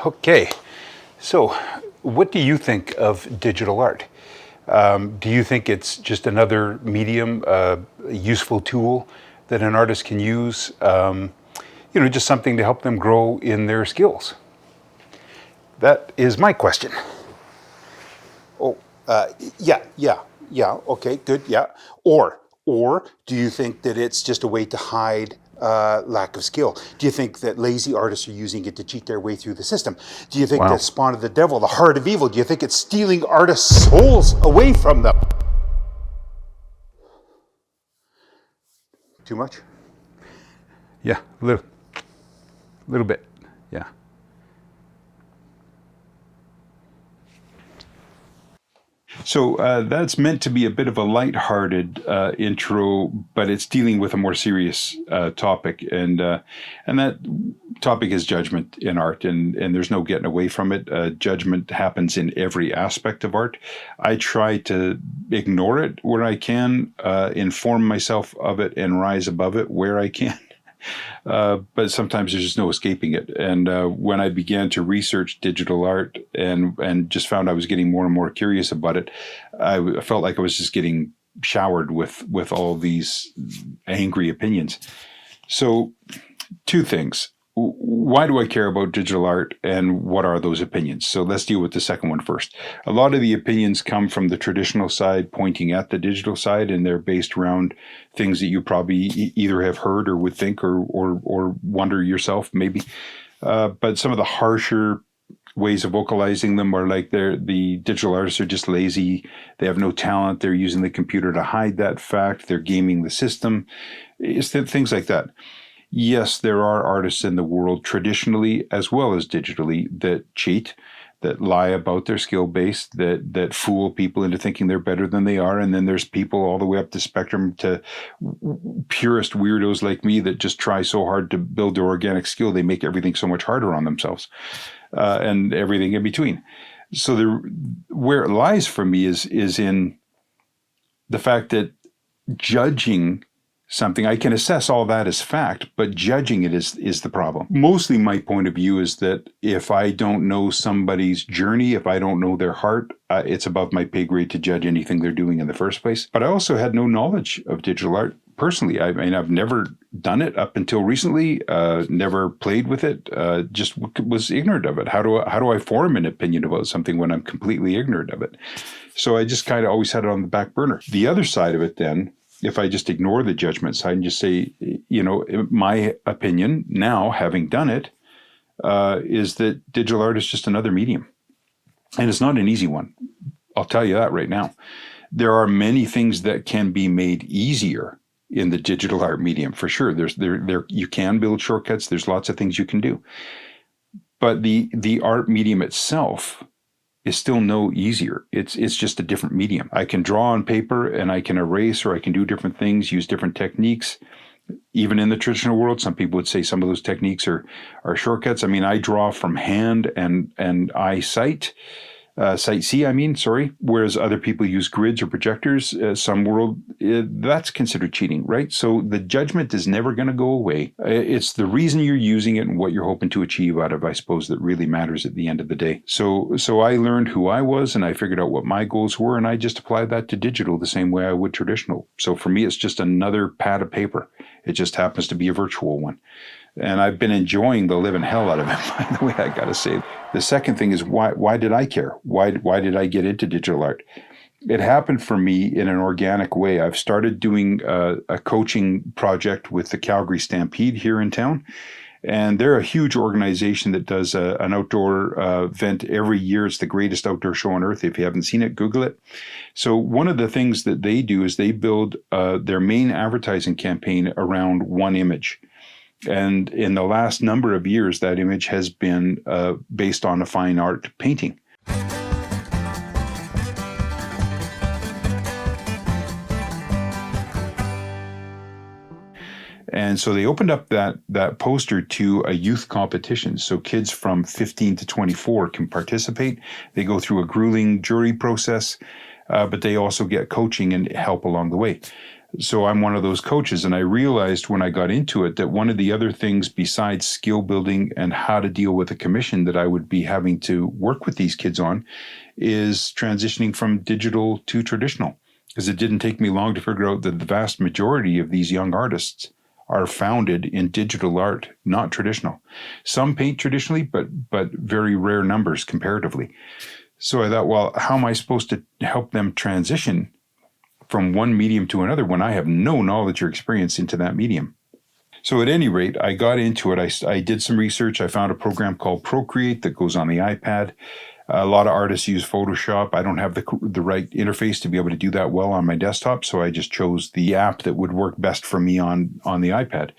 Okay, so what do you think of digital art? Do you think it's just another medium, a useful tool that an artist can use, just something to help them grow in their skills? That is my question. Oh, yeah. Okay, good. Yeah. Or do you think that it's just a way to hide lack of skill? Do you think that lazy artists are using it to cheat their way through the system? Do you think Wow. that spawn of the devil, the heart of evil? Do you think it's stealing artists' souls away from them? Too much? Yeah, a little bit. Yeah. So that's meant to be a bit of a lighthearted intro, but it's dealing with a more serious topic, and that topic is judgment in art, and there's no getting away from it. Judgment happens in every aspect of art. I try to ignore it where I can, inform myself of it, and rise above it where I can. But sometimes there's just no escaping it. And when I began to research digital art and just found I was getting more and more curious about it, I felt like I was just getting showered with all these angry opinions. So, two things. Why do I care about digital art, and what are those opinions? So let's deal with the second one first. A lot of the opinions come from the traditional side pointing at the digital side, and they're based around things that you probably either have heard or would think or wonder yourself maybe. But some of the harsher ways of vocalizing them are like the digital artists are just lazy. They have no talent. They're using the computer to hide that fact. They're gaming the system. It's things like that. Yes, there are artists in the world, traditionally as well as digitally, that cheat, that lie about their skill base, that fool people into thinking they're better than they are. And then there's people all the way up the spectrum to purist weirdos like me that just try so hard to build their organic skill, they make everything so much harder on themselves, and everything in between. So where it lies for me is in the fact that judging something, I can assess all that as fact, but judging it is the problem. Mostly my point of view is that if I don't know somebody's journey, if I don't know their heart, it's above my pay grade to judge anything they're doing in the first place. But I also had no knowledge of digital art personally. I mean, I've never done it up until recently, never played with it, just was ignorant of it. How do I form an opinion about something when I'm completely ignorant of it? So I just kind of always had it on the back burner. The other side of it then, if I just ignore the judgment side and just say, my opinion now, having done it, is that digital art is just another medium. And it's not an easy one. I'll tell you that right now. There are many things that can be made easier in the digital art medium, for sure. You can build shortcuts. There's lots of things you can do. But the art medium itself is still no easier. It's just a different medium. I can draw on paper and I can erase, or I can do different things, use different techniques. Even in the traditional world, some people would say some of those techniques are shortcuts. I mean, I draw from hand and eyesight. Sight C, whereas other people use grids or projectors. Some world, that's considered cheating, right? So the judgment is never going to go away. It's the reason you're using it and what you're hoping to achieve out of, I suppose, that really matters at the end of the day. So I learned who I was, and I figured out what my goals were, and I just applied that to digital the same way I would traditional. So for me, it's just another pad of paper. It just happens to be a virtual one. And I've been enjoying the living hell out of it, by the way, I got to say. The second thing is, why did I care? Why did I get into digital art? It happened for me in an organic way. I've started doing a coaching project with the Calgary Stampede here in town. And they're a huge organization that does an outdoor event every year. It's the greatest outdoor show on earth. If you haven't seen it, Google it. So one of the things that they do is they build their main advertising campaign around one image. And in the last number of years, that image has been based on a fine art painting. And so they opened up that poster to a youth competition. So kids from 15 to 24 can participate. They go through a grueling jury process, but they also get coaching and help along the way. So I'm one of those coaches, and I realized when I got into it that one of the other things besides skill building and how to deal with a commission that I would be having to work with these kids on is transitioning from digital to traditional. Because it didn't take me long to figure out that the vast majority of these young artists are founded in digital art, not traditional. Some paint traditionally, but very rare numbers comparatively. So I thought, well, how am I supposed to help them transition from one medium to another when I have no knowledge or experience into that medium? So at any rate, I got into it. I did some research. I found a program called Procreate that goes on the iPad. A lot of artists use Photoshop. I don't have the right interface to be able to do that well on my desktop, so I just chose the app that would work best for me on the iPad.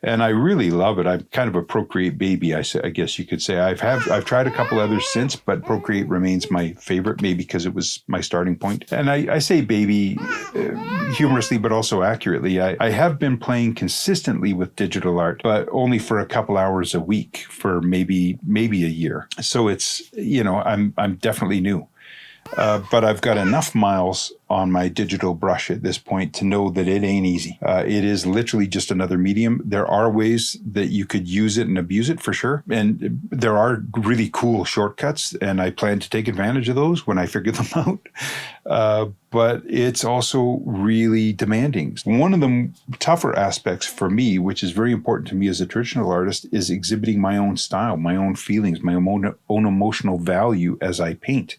And I really love it. I'm kind of a Procreate baby, I guess you could say. I've tried a couple others since, but Procreate remains my favorite, maybe because it was my starting point. And I say baby humorously, but also accurately. I have been playing consistently with digital art, but only for a couple hours a week for maybe a year. So it's, I'm definitely new. But I've got enough miles on my digital brush at this point to know that it ain't easy. It is literally just another medium. There are ways that you could use it and abuse it for sure. And there are really cool shortcuts, and I plan to take advantage of those when I figure them out. But it's also really demanding. One of the tougher aspects for me, which is very important to me as a traditional artist, is exhibiting my own style, my own feelings, my own emotional value as I paint.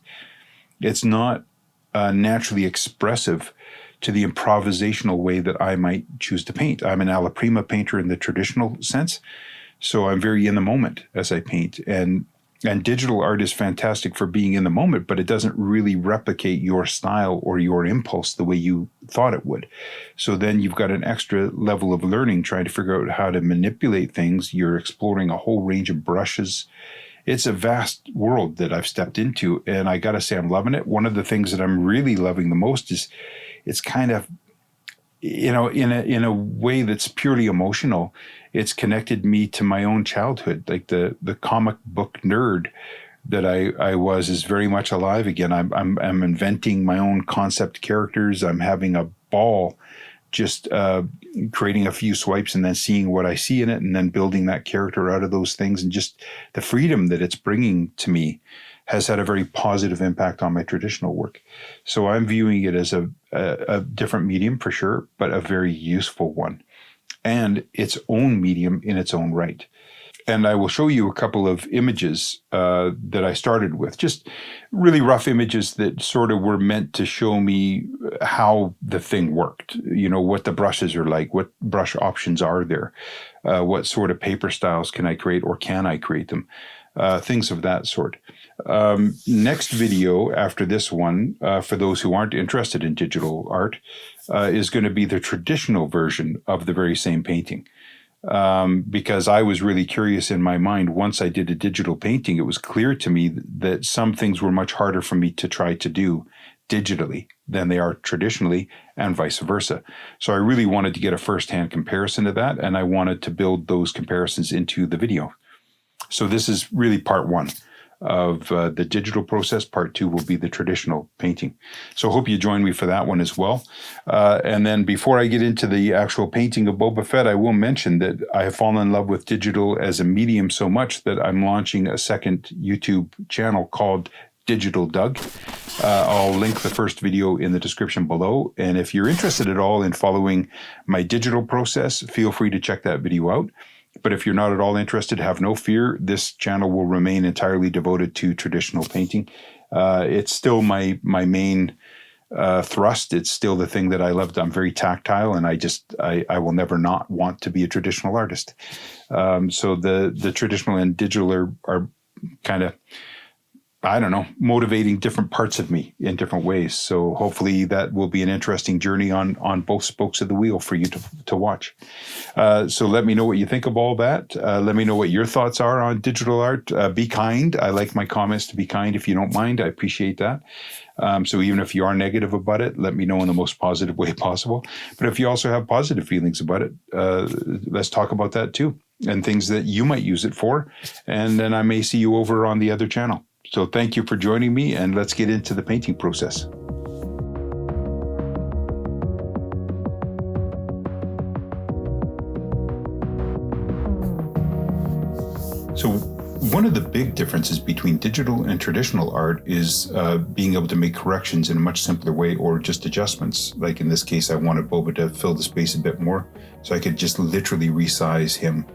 It's not naturally expressive to the improvisational way that I might choose to paint. I'm an Alla Prima painter in the traditional sense, so I'm very in the moment as I paint. And digital art is fantastic for being in the moment, but it doesn't really replicate your style or your impulse the way you thought it would. So then you've got an extra level of learning, trying to figure out how to manipulate things. You're exploring a whole range of brushes. It's a vast world that I've stepped into, and I got to say I'm loving it. One of the things that I'm really loving the most is it's kind of, in a way that's purely emotional. It's connected me to my own childhood, like the comic book nerd that I was is very much alive again. I'm inventing my own concept characters. I'm having a ball just creating a few swipes and then seeing what I see in it and then building that character out of those things. And just the freedom that it's bringing to me has had a very positive impact on my traditional work. So I'm viewing it as a different medium for sure, but a very useful one and its own medium in its own right. And I will show you a couple of images that I started with, just really rough images that sort of were meant to show me how the thing worked, what the brushes are like, what brush options are there, what sort of paper styles can I create or can I create them, things of that sort. Next video after this one, for those who aren't interested in digital art, is going to be the traditional version of the very same painting. Because I was really curious in my mind. Once I did a digital painting, it was clear to me that some things were much harder for me to try to do digitally than they are traditionally, and vice versa. So I really wanted to get a firsthand comparison of that, and I wanted to build those comparisons into the video. So this is really part one of the digital process. Part two will be the traditional painting. So hope you join me for that one as well. And then before I get into the actual painting of Boba Fett, I will mention that I have fallen in love with digital as a medium so much that I'm launching a second YouTube channel called Digital Doug. I'll link the first video in the description below. And if you're interested at all in following my digital process, feel free to check that video out. But if you're not at all interested, have no fear. This channel will remain entirely devoted to traditional painting. It's still my main thrust. It's still the thing that I loved. I'm very tactile, and I will never not want to be a traditional artist. So the traditional and digital are kind of, I don't know, motivating different parts of me in different ways. So hopefully that will be an interesting journey on both spokes of the wheel for you to watch. So let me know what you think of all that. Let me know what your thoughts are on digital art. Be kind. I like my comments to be kind if you don't mind. I appreciate that. So even if you are negative about it, let me know in the most positive way possible. But if you also have positive feelings about it, let's talk about that too, and things that you might use it for. And then I may see you over on the other channel. So thank you for joining me, and let's get into the painting process. So one of the big differences between digital and traditional art is being able to make corrections in a much simpler way, or just adjustments. Like in this case, I wanted Boba to fill the space a bit more, so I could just literally resize him.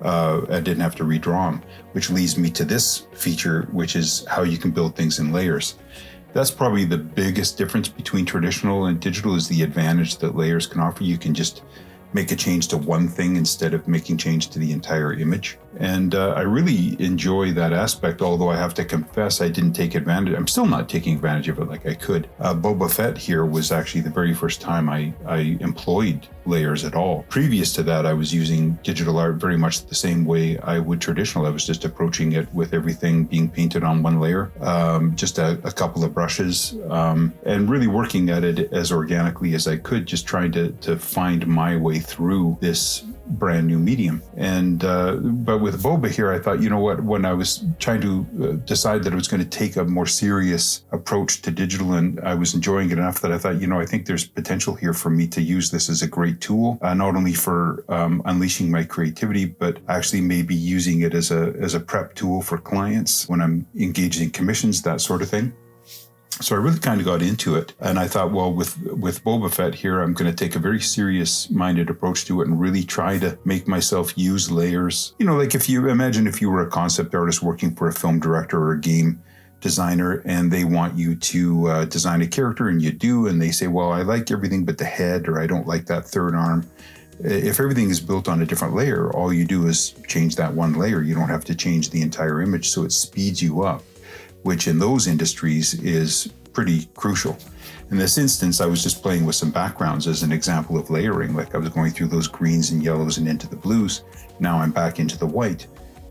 I didn't have to redraw him, which leads me to this feature, which is how you can build things in layers. That's probably the biggest difference between traditional and digital, is the advantage that layers can offer. You can just make a change to one thing instead of making change to the entire image. And I really enjoy that aspect, although I have to confess I didn't take advantage. I'm still not taking advantage of it like I could. Boba Fett here was actually the very first time I employed layers at all. Previous to that, I was using digital art very much the same way I would traditional. I was just approaching it with everything being painted on one layer, just a couple of brushes, and really working at it as organically as I could, just trying to find my way through this brand new medium. And but with Boba here, I thought, you know what, when I was trying to decide that I was going to take a more serious approach to digital, and I was enjoying it enough that I thought, you know, I think there's potential here for me to use this as a great tool, not only for unleashing my creativity, but actually maybe using it as a prep tool for clients when I'm engaged in commissions, that sort of thing. So I really kind of got into it, and I thought, well, with Boba Fett here, I'm going to take a very serious-minded approach to it and really try to make myself use layers. You know, like if you were a concept artist working for a film director or a game designer, and they want you to design a character, and you do, and they say, well, I like everything but the head, or I don't like that third arm. If everything is built on a different layer, all you do is change that one layer. You don't have to change the entire image, so it speeds you up, which in those industries is pretty crucial. In this instance, I was just playing with some backgrounds as an example of layering. Like I was going through those greens and yellows and into the blues. Now I'm back into the white.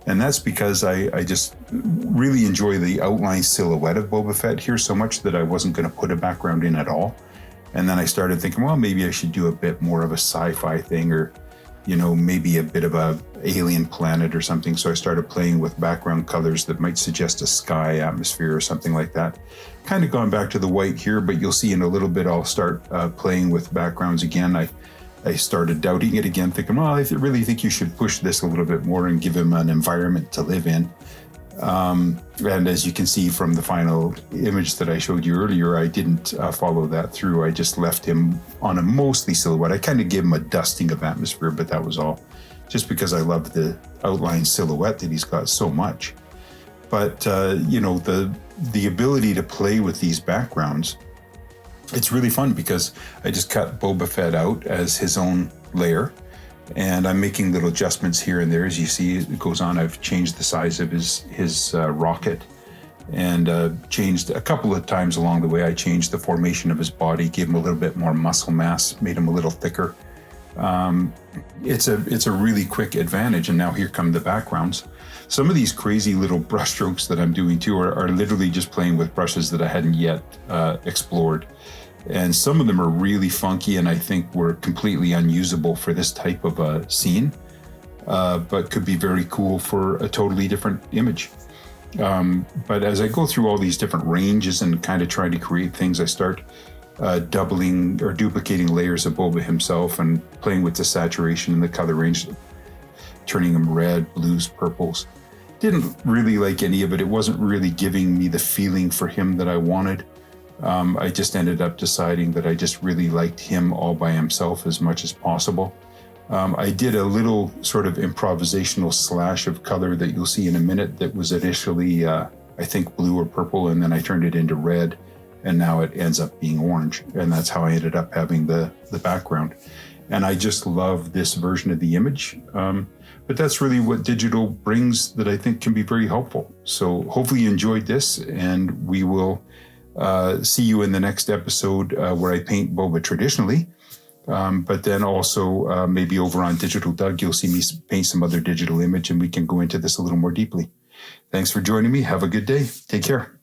And that's because I just really enjoy the outline silhouette of Boba Fett here so much that I wasn't going to put a background in at all. And then I started thinking, well, maybe I should do a bit more of a sci-fi thing, or you know, maybe a bit of a alien planet or something. So I started playing with background colors that might suggest a sky atmosphere or something like that. Kind of gone back to the white here, but you'll see in a little bit I'll start playing with backgrounds again. I started doubting it again, thinking, well, I really think you should push this a little bit more and give him an environment to live in. And as you can see from the final image that I showed you earlier, I didn't follow that through. I just left him on a mostly silhouette. I kind of gave him a dusting of atmosphere, but that was all. Just because I love the outline silhouette that he's got so much. But, you know, the ability to play with these backgrounds, it's really fun because I just cut Boba Fett out as his own layer. And I'm making little adjustments here and there. As you see, it goes on. I've changed the size of his rocket, and changed a couple of times along the way. I changed the formation of his body, gave him a little bit more muscle mass, made him a little thicker. It's a really quick advantage. And now here come the backgrounds. Some of these crazy little brush strokes that I'm doing too are literally just playing with brushes that I hadn't yet explored. And some of them are really funky, and I think were completely unusable for this type of a scene, but could be very cool for a totally different image. But as I go through all these different ranges and kind of try to create things, I start doubling or duplicating layers of Boba himself and playing with the saturation and the color range, turning them red, blues, purples. Didn't really like any of it. It wasn't really giving me the feeling for him that I wanted. I just ended up deciding that I just really liked him all by himself as much as possible. I did a little sort of improvisational slash of color that you'll see in a minute that was initially, I think, blue or purple, and then I turned it into red, and now it ends up being orange. And that's how I ended up having the background. And I just love this version of the image. But that's really what digital brings that I think can be very helpful. So hopefully you enjoyed this, and we will see you in the next episode where I paint Boba traditionally. But then also maybe over on Digital Doug, you'll see me paint some other digital image, and we can go into this a little more deeply. Thanks for joining me. Have a good day. Take care.